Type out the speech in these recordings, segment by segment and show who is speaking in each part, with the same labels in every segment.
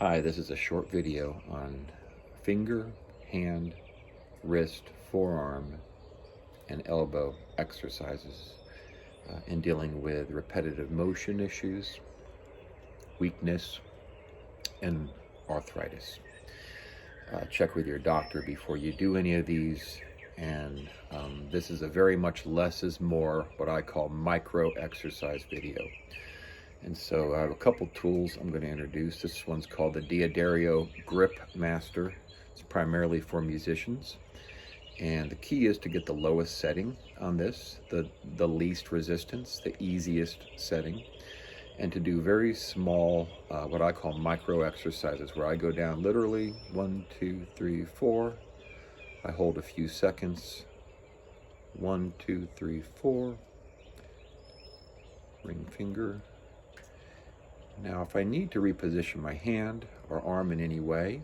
Speaker 1: Hi, this is a short video on finger, hand, wrist, forearm, and elbow exercises in dealing with repetitive motion issues, weakness, and arthritis. Check with your doctor before you do any of these, and this is a very much less is more, what I call micro exercise video. And so I have a couple tools I'm going to introduce. This one's called the D'Addario Grip Master. It's primarily for musicians. And the key is to get the lowest setting on this, the least resistance, the easiest setting, and to do very small, what I call micro exercises, where I go down literally 1, 2, 3, 4. I hold a few seconds. 1, 2, 3, 4. Ring finger. Now, if I need to reposition my hand or arm in any way,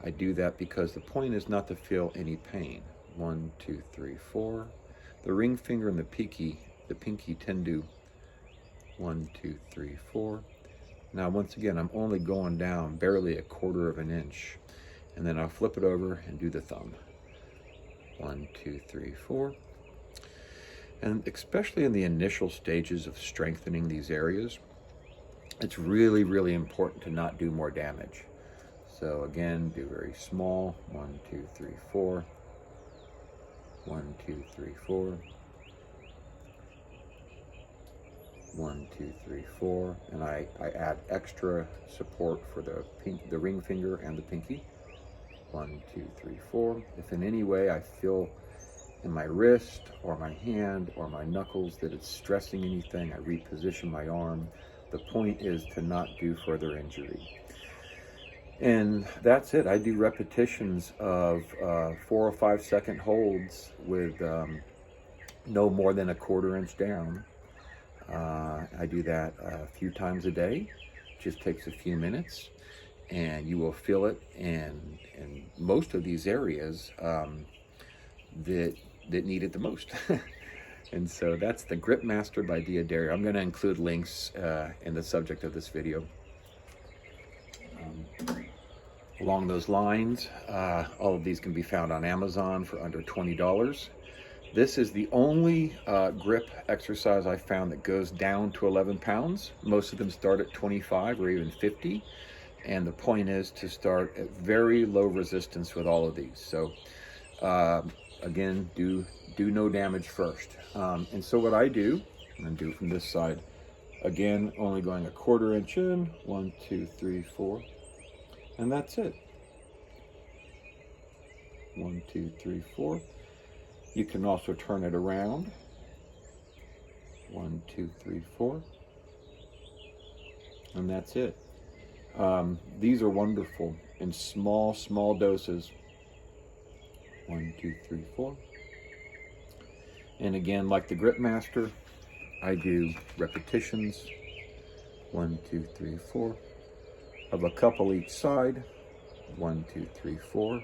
Speaker 1: I do that because the point is not to feel any pain. 1, 2, 3, 4. The ring finger and the pinky tend to 1, 2, 3, 4. Now, once again, I'm only going down barely 1/4 of an inch, and then I'll flip it over and do the thumb. 1, 2, 3, 4. And especially in the initial stages of strengthening these areas, it's really, really important to not do more damage. So again, do very small. 1, 2, 3, 4. 1, 2, 3, 4. 1, 2, 3, 4. And I add extra support for the ring finger and the pinky. 1, 2, 3, 4. If in any way I feel in my wrist or my hand or my knuckles that it's stressing anything, I reposition my arm. The point is to not do further injury. And that's it. I do repetitions of 4 or 5 second holds with no more than 1/4 inch down. I do that a few times a day. It just takes a few minutes, and you will feel it in most of these areas that need it the most. And so that's the Grip Master by D'Addario. I'm going to include links in the subject of this video. Along those lines, all of these can be found on Amazon for under $20. This is the only grip exercise I found that goes down to 11 pounds. Most of them start at 25 or even 50. And the point is to start at very low resistance with all of these. So again, do no damage first. And so what I do, I'm going to do from this side, again, only going 1/4 inch in, 1, 2, 3, 4, and that's it. 1, 2, 3, 4. You can also turn it around. 1, 2, 3, 4, and that's it. These are wonderful in small doses. 1, 2, 3, 4. And again, like the Grip Master, I do repetitions. 1, 2, 3, 4. Of a couple each side. 1, 2, 3, 4.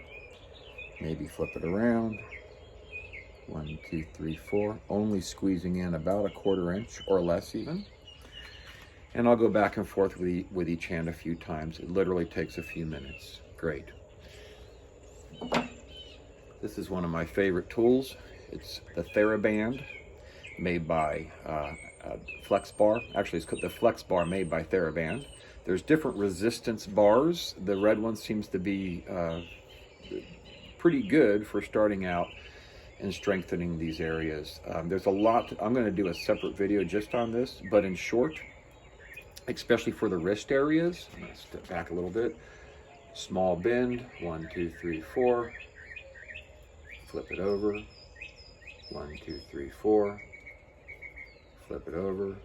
Speaker 1: Maybe flip it around. 1, 2, 3, 4. Only squeezing in about 1/4 inch or less even. And I'll go back and forth with each hand a few times. It literally takes a few minutes. Great. This is one of my favorite tools. It's the Theraband, made by Flexbar. Actually, it's called the Flexbar, made by Theraband. There's different resistance bars. The red one seems to be pretty good for starting out and strengthening these areas. There's a lot. I'm going to do a separate video just on this, but in short, especially for the wrist areas, I'm going to step back a little bit. Small bend, 1, 2, 3, 4. Flip it over. 1, 2, 3, 4. Flip it over.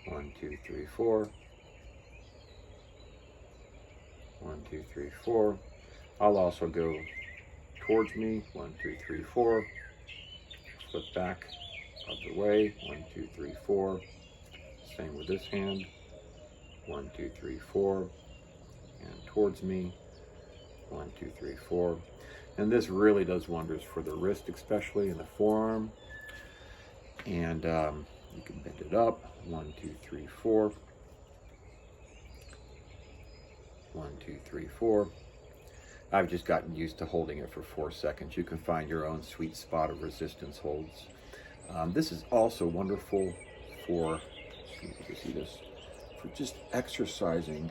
Speaker 1: 1, 2, 3, 4. 1, 2, 3, 4. I'll also go towards me. 1, 2, 3, 4. Flip back other way. 1, 2, 3, 4. Same with this hand. 1, 2, 3, 4. And towards me. 1, 2, 3, 4. And this really does wonders for the wrist, especially in the forearm. And you can bend it up. 1, 2, 3, 4. 1, 2, 3, 4. I've just gotten used to holding it for 4 seconds. You can find your own sweet spot of resistance holds. This is also wonderful for, you can see this, for just exercising.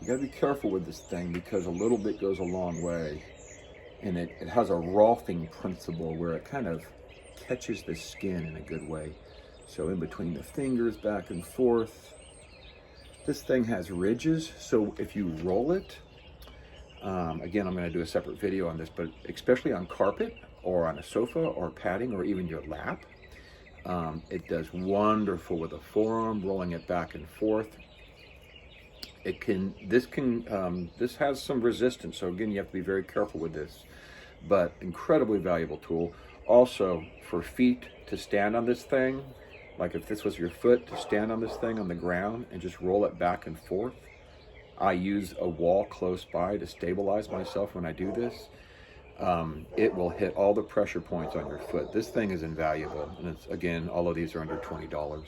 Speaker 1: You gotta be careful with this thing because a little bit goes a long way. And it has a rolfing principle where it kind of catches the skin in a good way. So in between the fingers, back and forth. This thing has ridges, so if you roll it, again, I'm going to do a separate video on this, but especially on carpet or on a sofa or padding or even your lap, it does wonderful with a forearm, rolling it back and forth. This has some resistance, so again, you have to be very careful with this, but incredibly valuable tool. Also, for feet to stand on this thing, like if this was your foot, to stand on this thing on the ground and just roll it back and forth. I use a wall close by to stabilize myself when I do this. It will hit all the pressure points on your foot. This thing is invaluable, and it's, again, all of these are under $20.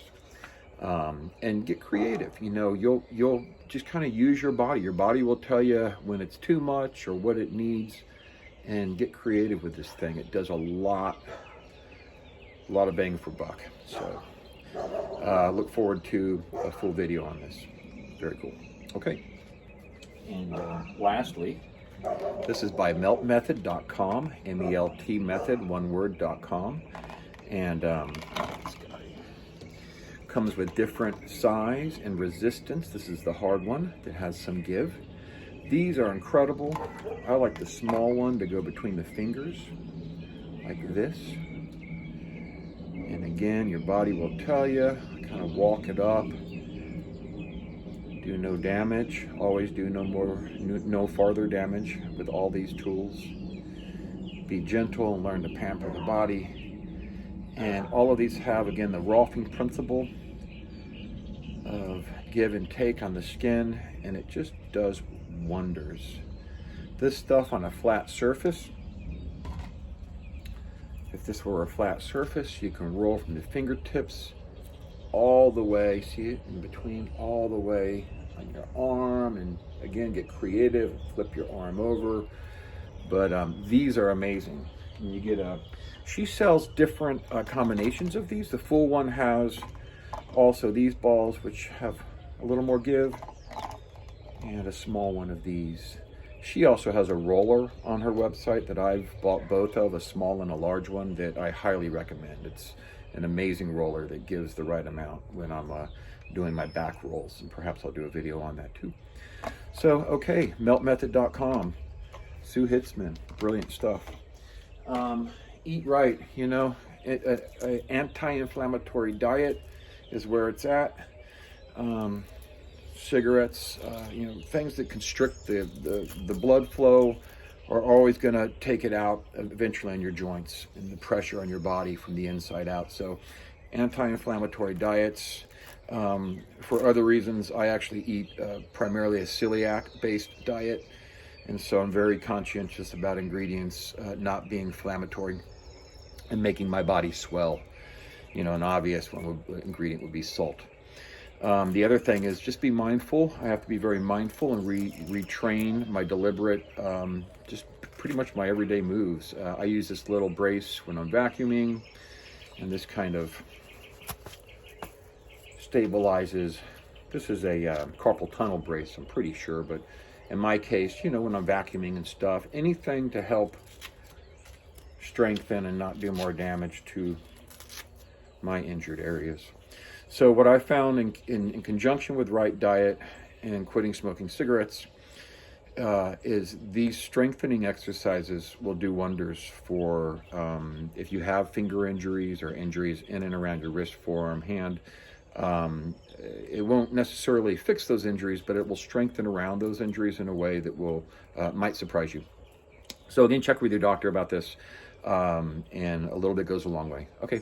Speaker 1: And get creative. You know, you'll just kind of use your body. Your body will tell you when it's too much or what it needs, and get creative with this thing. It does a lot of bang for buck. So look forward to a full video on this. Very cool. Okay. And lastly, this is by meltmethod.com, M-E-L-T method, one word.com. And this guy comes with different size and resistance. This is the hard one that has some give. These are incredible. I like the small one to go between the fingers, like this. And again, your body will tell you, kind of walk it up. Do no damage. Always do no farther damage with all these tools. Be gentle and learn to pamper the body. And all of these have, again, the rolfing principle of give and take on the skin, and it just does wonders. This stuff on a flat surface, if this were a flat surface, you can roll from the fingertips all the way, see it in between, all the way on your arm, and again, get creative, flip your arm over. But these are amazing. And you get she sells different combinations of these. The full one has also these balls, which have a little more give, and a small one of these. She also has a roller on her website that I've bought both of, a small and a large one, that I highly recommend. It's an amazing roller that gives the right amount when I'm doing my back rolls, and perhaps I'll do a video on that too. So, okay, meltmethod.com. Sue Hitzman, brilliant stuff. Eat right, you know, an anti-inflammatory diet is where it's at. Cigarettes, you know, things that constrict the blood flow are always going to take it out eventually on your joints and the pressure on your body from the inside out. So anti-inflammatory diets. For other reasons, I actually eat primarily a celiac-based diet, and so I'm very conscientious about ingredients not being inflammatory and making my body swell. You know, an obvious ingredient would be salt. The other thing is just be mindful. I have to be very mindful and retrain my deliberate, just pretty much my everyday moves. I use this little brace when I'm vacuuming, and this kind of stabilizes. This is a carpal tunnel brace, I'm pretty sure, but in my case, you know, when I'm vacuuming and stuff, anything to help strengthen and not do more damage to my injured areas. So what I found in conjunction with right diet and quitting smoking cigarettes is these strengthening exercises will do wonders for if you have finger injuries or injuries in and around your wrist, forearm, hand. It won't necessarily fix those injuries, but it will strengthen around those injuries in a way that will might surprise you. So again, check with your doctor about this, and a little bit goes a long way. Okay.